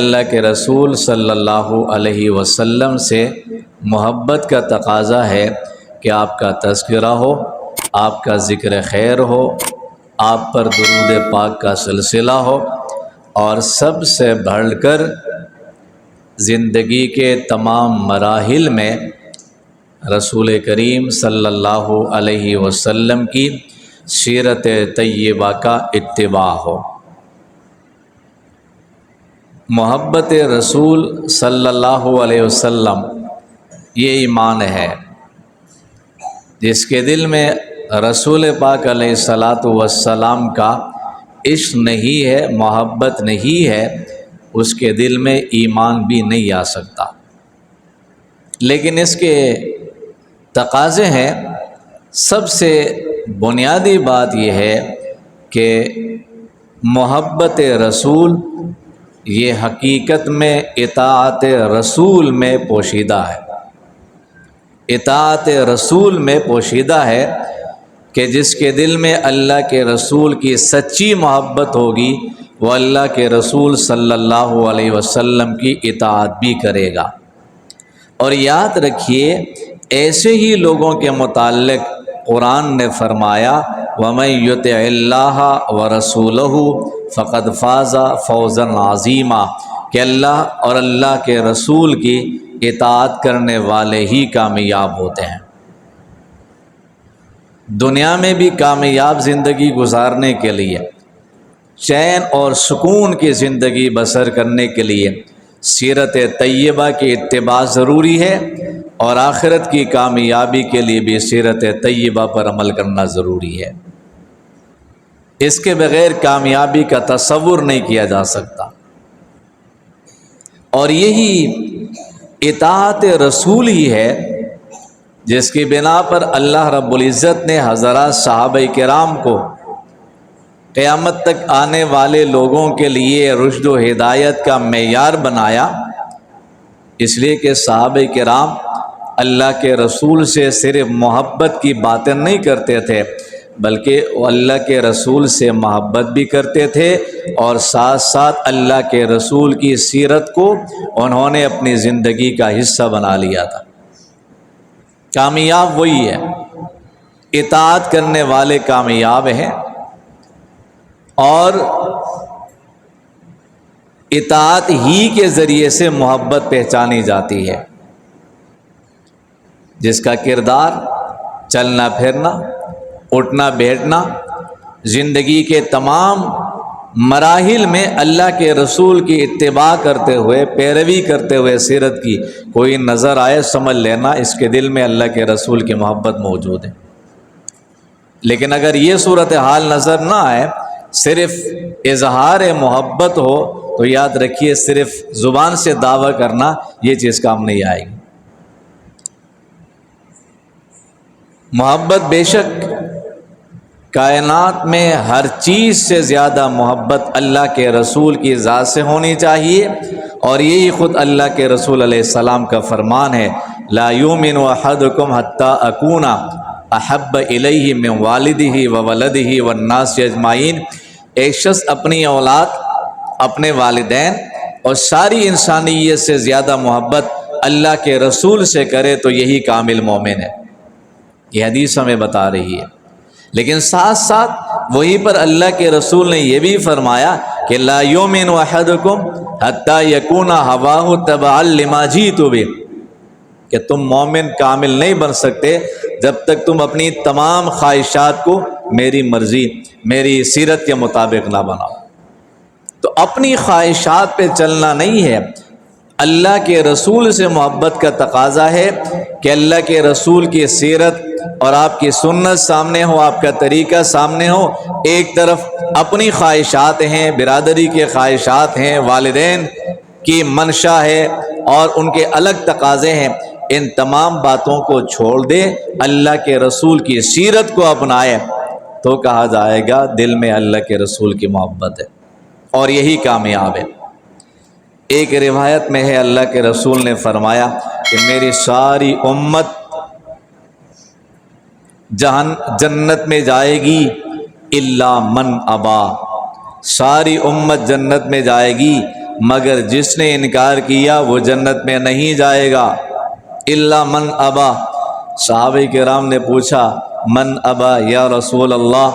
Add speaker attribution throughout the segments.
Speaker 1: اللہ کے رسول صلی اللہ علیہ وسلم سے محبت کا تقاضا ہے کہ آپ کا تذکرہ ہو، آپ کا ذکر خیر ہو، آپ پر درود پاک کا سلسلہ ہو، اور سب سے بڑھ کر زندگی کے تمام مراحل میں رسول کریم صلی اللہ علیہ وسلم کی سیرت طیبہ کا اتباع ہو۔ محبت رسول صلی اللہ علیہ وسلم یہ ایمان ہے، جس کے دل میں رسول پاک علیہ الصلاۃ والسلام کا عشق نہیں ہے، محبت نہیں ہے، اس کے دل میں ایمان بھی نہیں آ سکتا۔ لیکن اس کے تقاضے ہیں۔ سب سے بنیادی بات یہ ہے کہ محبت رسول یہ حقیقت میں اطاعت رسول میں پوشیدہ ہے۔ اطاعت رسول میں پوشیدہ ہے کہ جس کے دل میں اللہ کے رسول کی سچی محبت ہوگی وہ اللہ کے رسول صلی اللہ علیہ وسلم کی اطاعت بھی کرے گا۔ اور یاد رکھیے، ایسے ہی لوگوں کے متعلق قرآن نے فرمایا وَمَن يُطِعِ اللَّهَ وَرَسُولَهُ فَقَدْ فَازَ فَوْزًا عَظِيمًا کہ اللہ اور اللہ کے رسول کی اطاعت کرنے والے ہی کامیاب ہوتے ہیں۔ دنیا میں بھی کامیاب زندگی گزارنے کے لیے، چین اور سکون کی زندگی بسر کرنے کے لیے سیرت طیبہ کی اتباع ضروری ہے، اور آخرت کی کامیابی کے لیے بھی سیرت طیبہ پر عمل کرنا ضروری ہے۔ اس کے بغیر کامیابی کا تصور نہیں کیا جا سکتا۔ اور یہی اطاعت رسول ہی ہے جس کی بنا پر اللہ رب العزت نے حضرات صحابہ کرام کو قیامت تک آنے والے لوگوں کے لیے رشد و ہدایت کا معیار بنایا، اس لیے کہ صحابہ کرام اللہ کے رسول سے صرف محبت کی باتیں نہیں کرتے تھے، بلکہ وہ اللہ کے رسول سے محبت بھی کرتے تھے، اور ساتھ ساتھ اللہ کے رسول کی سیرت کو انہوں نے اپنی زندگی کا حصہ بنا لیا تھا۔ کامیاب وہی ہے، اطاعت کرنے والے کامیاب ہیں، اور اطاعت ہی کے ذریعے سے محبت پہچانی جاتی ہے۔ جس کا کردار چلنا پھرنا، اٹھنا بیٹھنا، زندگی کے تمام مراحل میں اللہ کے رسول کی اتباع کرتے ہوئے، پیروی کرتے ہوئے سیرت کی کوئی نظر آئے، سمجھ لینا اس کے دل میں اللہ کے رسول کی محبت موجود ہے۔ لیکن اگر یہ صورتحال نظر نہ آئے، صرف اظہار محبت ہو، تو یاد رکھیے صرف زبان سے دعویٰ کرنا یہ چیز کام نہیں آئے گی۔ محبت بے شک کائنات میں ہر چیز سے زیادہ محبت اللہ کے رسول کی ذات سے ہونی چاہیے، اور یہی خود اللہ کے رسول علیہ السلام کا فرمان ہے لا یؤمن احدکم حتی اکون احب الیہ من والدہ وولدہ والناس اجمعین۔ ایک شخص اپنی اولاد، اپنے والدین اور ساری انسانیت سے زیادہ محبت اللہ کے رسول سے کرے تو یہی کامل مومن ہے۔ یہ حدیث ہمیں بتا رہی ہے۔ لیکن ساتھ ساتھ وہی پر اللہ کے رسول نے یہ بھی فرمایا کہ لا یؤمن احدکم حتی یکون ہواہ تبعا لما جئت بہ، کہ تم مومن کامل نہیں بن سکتے جب تک تم اپنی تمام خواہشات کو میری مرضی، میری سیرت کے مطابق نہ بناؤ۔ تو اپنی خواہشات پہ چلنا نہیں ہے، اللہ کے رسول سے محبت کا تقاضا ہے کہ اللہ کے رسول کی سیرت اور آپ کی سنت سامنے ہو، آپ کا طریقہ سامنے ہو۔ ایک طرف اپنی خواہشات ہیں، برادری کے خواہشات ہیں، والدین کی منشا ہے، اور ان کے الگ تقاضے ہیں۔ ان تمام باتوں کو چھوڑ دے، اللہ کے رسول کی سیرت کو اپنائے، تو کہا جائے گا دل میں اللہ کے رسول کی محبت ہے، اور یہی کامیاب ہے۔ ایک روایت میں ہے اللہ کے رسول نے فرمایا کہ میری ساری امت جنت میں جائے گی الا من ابا، ساری امت جنت میں جائے گی مگر جس نے انکار کیا وہ جنت میں نہیں جائے گا۔ الا من ابا، صحابہ کرام نے پوچھا من ابا یا رسول اللہ،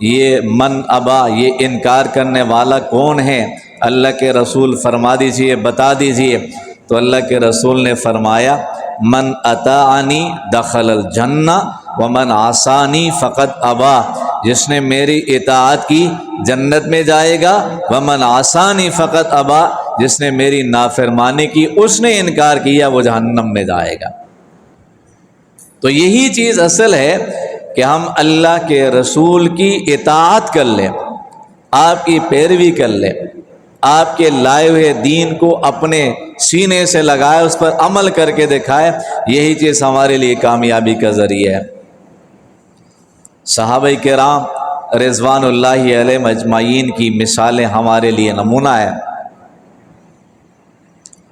Speaker 1: یہ من ابا، یہ انکار کرنے والا کون ہے؟ اللہ کے رسول فرما دیجئے، بتا دیجئے۔ تو اللہ کے رسول نے فرمایا من اطاعنی دخل الجنہ ومن عصانی فقد ابا، جس نے میری اطاعت کی جنت میں جائے گا، ومن عصانی فقد ابا، جس نے میری نافرمانی کی اس نے انکار کیا وہ جہنم میں جائے گا۔ تو یہی چیز اصل ہے کہ ہم اللہ کے رسول کی اطاعت کر لیں، آپ کی پیروی کر لیں، آپ کے لائے ہوئے دین کو اپنے سینے سے لگائے، اس پر عمل کر کے دکھائے، یہی چیز ہمارے لیے کامیابی کا ذریعہ ہے۔ صحابہ کرام رضوان اللہ علیہم اجمعین کی مثالیں ہمارے لیے نمونہ ہے۔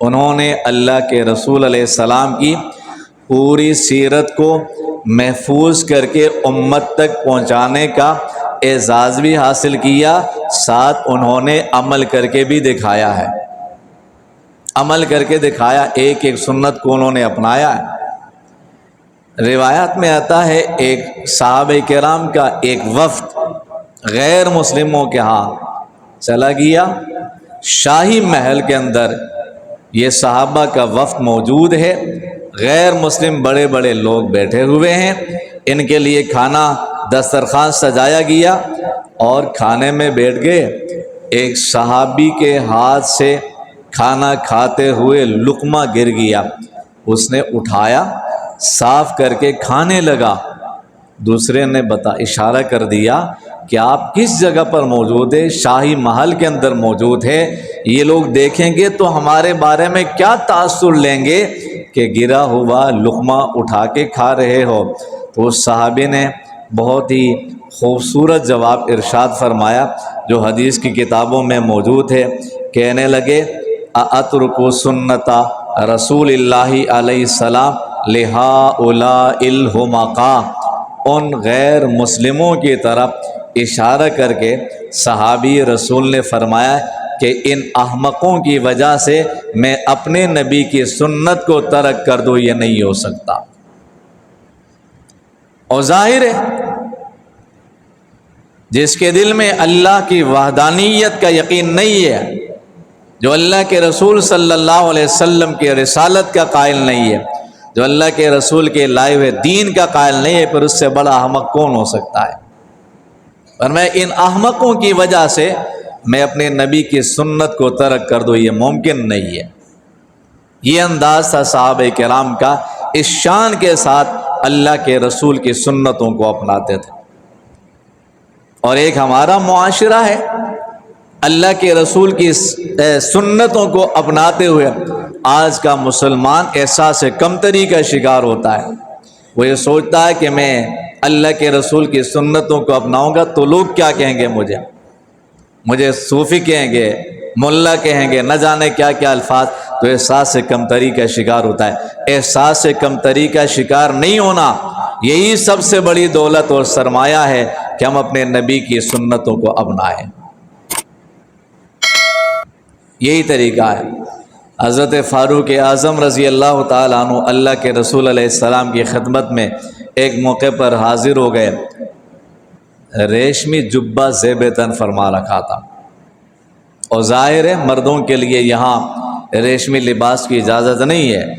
Speaker 1: انہوں نے اللہ کے رسول علیہ السلام کی پوری سیرت کو محفوظ کر کے امت تک پہنچانے کا اعزاز بھی حاصل کیا، ساتھ انہوں نے عمل کر کے بھی دکھایا ہے، عمل کر کے دکھایا، ایک ایک سنت کو انہوں نے اپنایا ہے۔ روایات میں آتا ہے ایک صحابہ کرام کا ایک وفد غیر مسلموں کے ہاں چلا گیا، شاہی محل کے اندر یہ صحابہ کا وفد موجود ہے، غیر مسلم بڑے بڑے لوگ بیٹھے ہوئے ہیں، ان کے لیے کھانا دسترخوان سجایا گیا اور کھانے میں بیٹھ گئے۔ ایک صحابی کے ہاتھ سے کھانا کھاتے ہوئے لقمہ گر گیا، اس نے اٹھایا، صاف کر کے کھانے لگا۔ دوسرے نے اشارہ کر دیا کہ آپ کس جگہ پر موجود ہے؟ شاہی محل کے اندر موجود ہے، یہ لوگ دیکھیں گے تو ہمارے بارے میں کیا تاثر لیں گے کہ گرا ہوا لقمہ اٹھا کے کھا رہے ہو۔ تو اس صحابی نے بہت ہی خوبصورت جواب ارشاد فرمایا جو حدیث کی کتابوں میں موجود ہے، کہنے لگے اترکو سنتا رسول اللہ علیہ السلام لہؤلاء الحمقاء، ان غیر مسلموں کی طرف اشارہ کر کے صحابی رسول نے فرمایا کہ ان احمقوں کی وجہ سے میں اپنے نبی کی سنت کو ترک کر دوں، یہ نہیں ہو سکتا۔ اور ظاہر ہے جس کے دل میں اللہ کی وحدانیت کا یقین نہیں ہے، جو اللہ کے رسول صلی اللہ علیہ وسلم کی رسالت کا قائل نہیں ہے، جو اللہ کے رسول کے لائے ہوئے دین کا قائل نہیں ہے، پھر اس سے بڑا احمق کون ہو سکتا ہے؟ اور میں ان احمقوں کی وجہ سے میں اپنے نبی کی سنت کو ترک کر دوں، یہ ممکن نہیں ہے۔ یہ انداز تھا صحابہ کرام کا، اس شان کے ساتھ اللہ کے رسول کی سنتوں کو اپناتے تھے۔ اور ایک ہمارا معاشرہ ہے، اللہ کے رسول کی سنتوں کو اپناتے ہوئے آج کا مسلمان احساس کمتری کا شکار ہوتا ہے۔ وہ یہ سوچتا ہے کہ میں اللہ کے رسول کی سنتوں کو اپناؤں گا تو لوگ کیا کہیں گے، مجھے صوفی کہیں گے، ملا کہیں گے، نہ جانے کیا کیا الفاظ، تو احساس کمتری کا شکار ہوتا ہے۔ احساس کمتری کا شکار نہیں ہونا، یہی سب سے بڑی دولت اور سرمایہ ہے کہ ہم اپنے نبی کی سنتوں کو اپنائیں۔ یہی طریقہ ہے۔ حضرت فاروق اعظم رضی اللہ تعالیٰ عنہ اللہ کے رسول علیہ السلام کی خدمت میں ایک موقع پر حاضر ہو گئے، ریشمی جبہ زیب تن فرما رکھا تھا، اور ظاہر ہے مردوں کے لیے یہاں ریشمی لباس کی اجازت نہیں ہے۔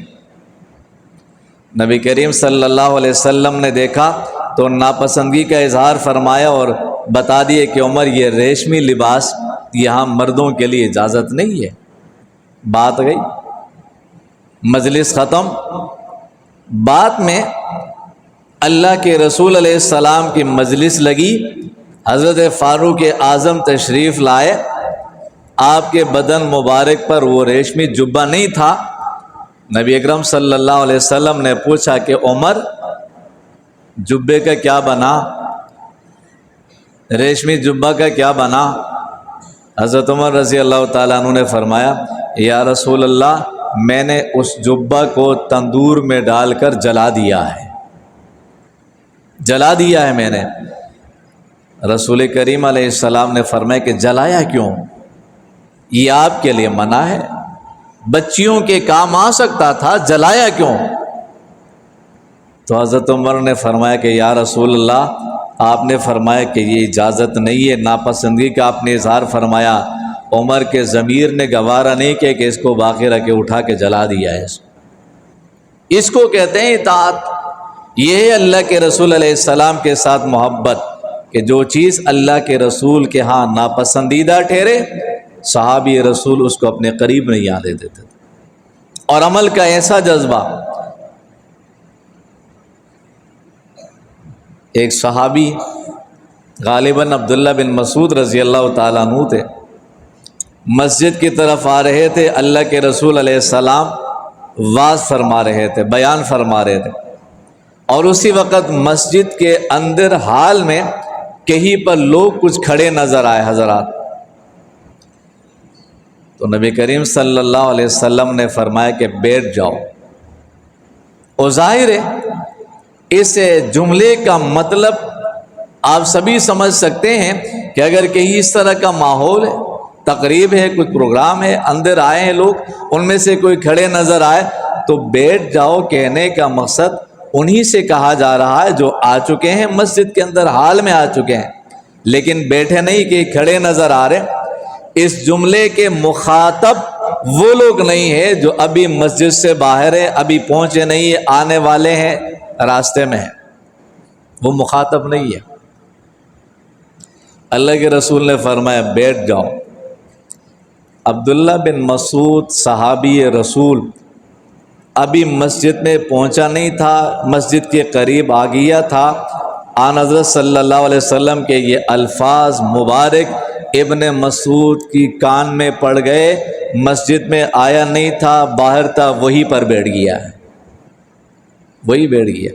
Speaker 1: نبی کریم صلی اللہ علیہ وسلم نے دیکھا تو ناپسندگی کا اظہار فرمایا اور بتا دیے کہ عمر یہ ریشمی لباس یہاں مردوں کے لیے اجازت نہیں ہے۔ بات گئی، مجلس ختم۔ بعد میں اللہ کے رسول علیہ السلام کی مجلس لگی، حضرت فاروق اعظم تشریف لائے، آپ کے بدن مبارک پر وہ ریشمی جبہ نہیں تھا۔ نبی اکرم صلی اللہ علیہ وسلم نے پوچھا کہ عمر جبے کا کیا بنا، ریشمی جبہ کا کیا بنا؟ حضرت عمر رضی اللہ تعالیٰ عنہ نے فرمایا یا رسول اللہ، میں نے اس جبہ کو تندور میں ڈال کر جلا دیا ہے میں نے۔ رسول کریم علیہ السلام نے فرمایا کہ جلایا کیوں؟ یہ آپ کے لیے منع ہے، بچیوں کے کام آ سکتا تھا، جلایا کیوں؟ تو حضرت عمر نے فرمایا کہ یا رسول اللہ، آپ نے فرمایا کہ یہ اجازت نہیں ہے، ناپسندگی کا آپ نے اظہار فرمایا۔ عمر کے ضمیر نے گوارا نہیں کیا کہ اس کو باقی رکھ کے اٹھا کے جلا دیا ہے۔ اس کو کہتے ہیں اطاعت۔ یہ ہے اللہ کے رسول علیہ السلام کے ساتھ محبت، کہ جو چیز اللہ کے رسول کے ہاں ناپسندیدہ ٹھہرے، صحابی رسول اس کو اپنے قریب نہیں آنے دیتے تھے۔ اور عمل کا ایسا جذبہ، ایک صحابی غالباً عبداللہ بن مسعود رضی اللہ تعالیٰ عنہ تھے، مسجد کی طرف آ رہے تھے، اللہ کے رسول علیہ السلام واعظ فرما رہے تھے، بیان فرما رہے تھے، اور اسی وقت مسجد کے اندر حال میں کہیں پر لوگ کچھ کھڑے نظر آئے حضرات۔ تو نبی کریم صلی اللہ علیہ وسلم نے فرمایا کہ بیٹھ جاؤ۔ اور ظاہر ہے اس جملے کا مطلب آپ سبھی سمجھ سکتے ہیں کہ اگر کہیں اس طرح کا ماحول ہے، تقریب ہے، کچھ پروگرام ہے، اندر آئے ہیں لوگ، ان میں سے کوئی کھڑے نظر آئے تو بیٹھ جاؤ کہنے کا مقصد انہی سے کہا جا رہا ہے جو آ چکے ہیں مسجد کے اندر، حال میں آ چکے ہیں، لیکن بیٹھے نہیں کہ کھڑے نظر آ رہے۔ اس جملے کے مخاطب وہ لوگ نہیں ہیں جو ابھی مسجد سے باہر ہیں، ابھی پہنچے نہیں ہیں، آنے والے ہیں، راستے میں ہیں، وہ مخاطب نہیں ہے۔ اللہ کے رسول نے فرمایا بیٹھ جاؤ۔ عبداللہ بن مسعود صحابی رسول ابھی مسجد میں پہنچا نہیں تھا، مسجد کے قریب آ گیا تھا، آن حضرت صلی اللہ علیہ وسلم کے یہ الفاظ مبارک ابن مسعود کی کان میں پڑ گئے، مسجد میں آیا نہیں تھا، باہر تھا، وہی پر بیٹھ گیا ہے، وہی بیٹھ گیا۔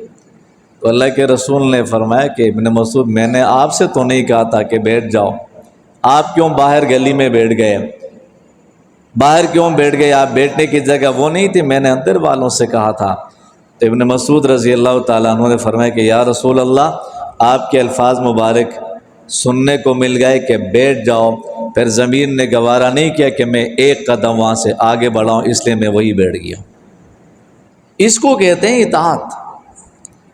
Speaker 1: تو اللہ کے رسول نے فرمایا کہ ابن مسعود، میں نے آپ سے تو نہیں کہا تھا کہ بیٹھ جاؤ، آپ کیوں باہر گلی میں بیٹھ گئے؟ باہر کیوں بیٹھ گئے؟ آپ بیٹھنے کی جگہ وہ نہیں تھی، میں نے اندر والوں سے کہا تھا۔ تو ابن مسعود رضی اللہ تعالیٰ عنہ نے فرمایا کہ یا رسول اللہ، آپ کے الفاظ مبارک سننے کو مل گئے کہ بیٹھ جاؤ، پھر زمین نے گوارا نہیں کیا کہ میں ایک قدم وہاں سے آگے بڑھاؤں، اس لیے میں وہی بیٹھ گیا۔ اس کو کہتے ہیں اطاعت۔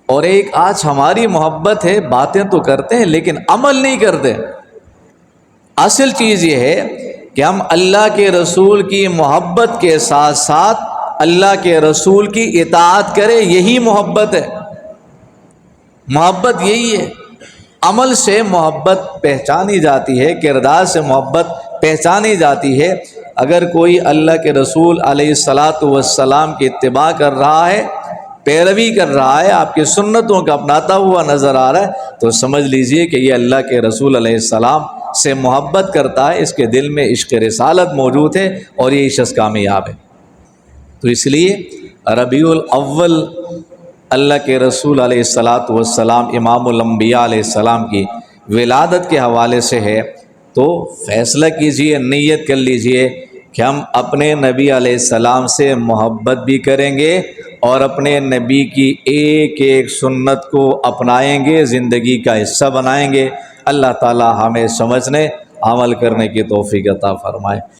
Speaker 1: اور ایک آج ہماری محبت ہے، باتیں تو کرتے ہیں لیکن عمل نہیں کرتے۔ اصل چیز یہ ہے کہ ہم اللہ کے رسول کی محبت کے ساتھ ساتھ اللہ کے رسول کی اطاعت کریں، یہی محبت ہے۔ محبت یہی ہے۔ عمل سے محبت پہچانی جاتی ہے، کردار سے محبت پہچانی جاتی ہے۔ اگر کوئی اللہ کے رسول علیہ الصلاۃ والسلام کی اتباع کر رہا ہے، پیروی کر رہا ہے، آپ کی سنتوں کا اپناتا ہوا نظر آ رہا ہے، تو سمجھ لیجئے کہ یہ اللہ کے رسول علیہ السلام سے محبت کرتا ہے، اس کے دل میں عشق رسالت موجود ہے، اور یہ شخص کامیاب ہے۔ تو اس لیے ربیع الاول اللہ کے رسول علیہ الصلاۃ والسلام امام الانبیاء علیہ السلام کی ولادت کے حوالے سے ہے، تو فیصلہ کیجئے، نیت کر لیجئے کہ ہم اپنے نبی علیہ السلام سے محبت بھی کریں گے اور اپنے نبی کی ایک ایک سنت کو اپنائیں گے، زندگی کا حصہ بنائیں گے۔ اللہ تعالی ہمیں سمجھنے، عمل کرنے کی توفیق عطا فرمائے۔